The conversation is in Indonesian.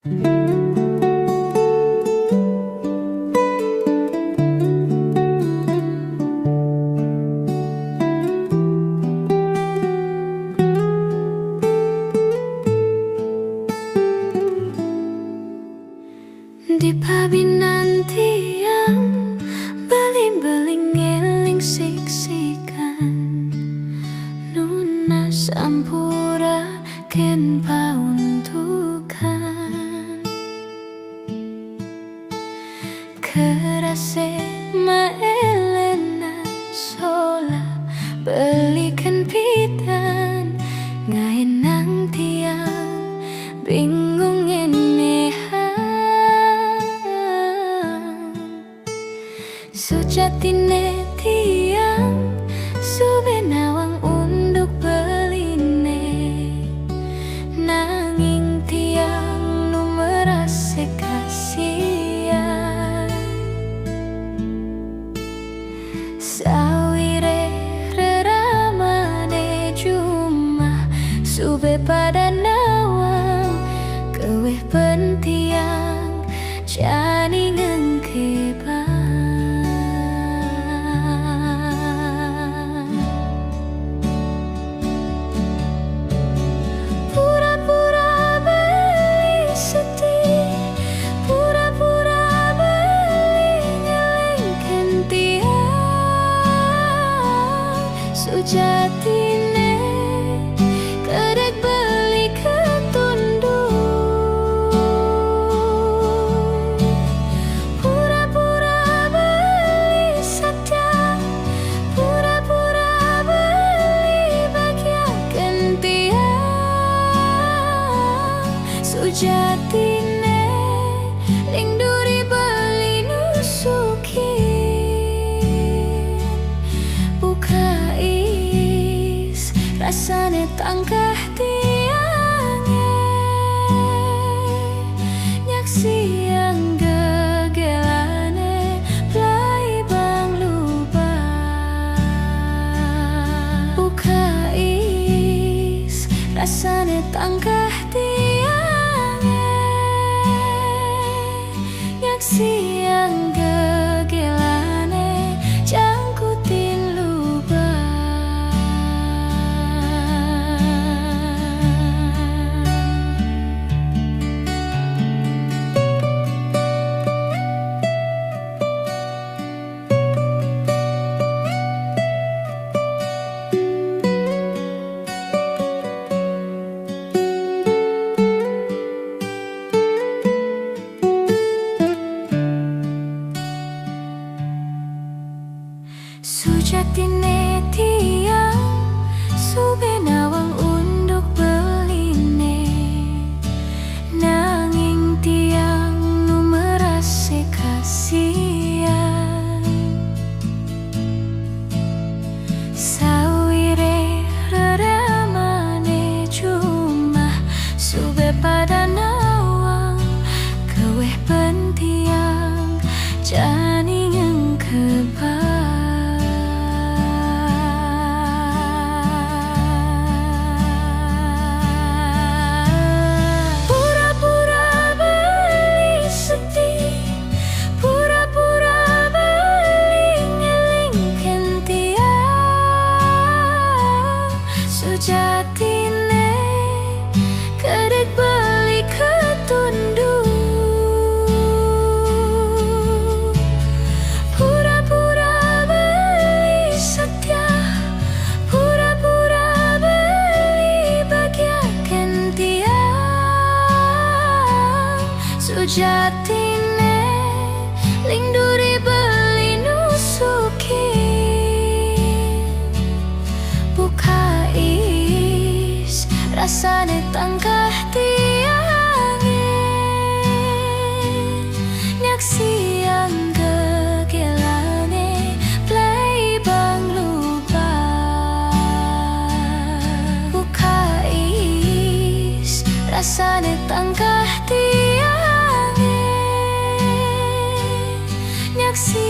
Di pabinantian beling-beling ngeling siksikan Nuna sampura ken pauntukan Kerase maelena sola belikan pitan ngaenang tiang bingung sujatine tiang subenawang unduk beline nanging tiang nu merase kasihan sawire reramane jumah sube pada nawang keweh pentiang jani ngengkeba sujatine kedek beli ketunduk pura-pura beli setia pura-pura beli bahagia gentian sujatine ling duri beli nusukin buka rasane tangkah tiangnya nyaksi yang gegelane plai bang lubang buka is rasane tangkah tiangnya nyaksi yang gegelane jangkutin lubang sujatine tiang subenawang unduk beline nanging tiang nu merase kasihan sawire reramane cuma sube pada nawang keweh pentiang jani ngengkeba sujatine kedek beli ketunduk pura-pura beli setia pura-pura beli bahagia gentian sujatine ling duri beli nusukin buka rasane tangkah tiangnya nyaksi yang gegelane plai bang lubang buka is rasane tangkah tiangnya nyaksi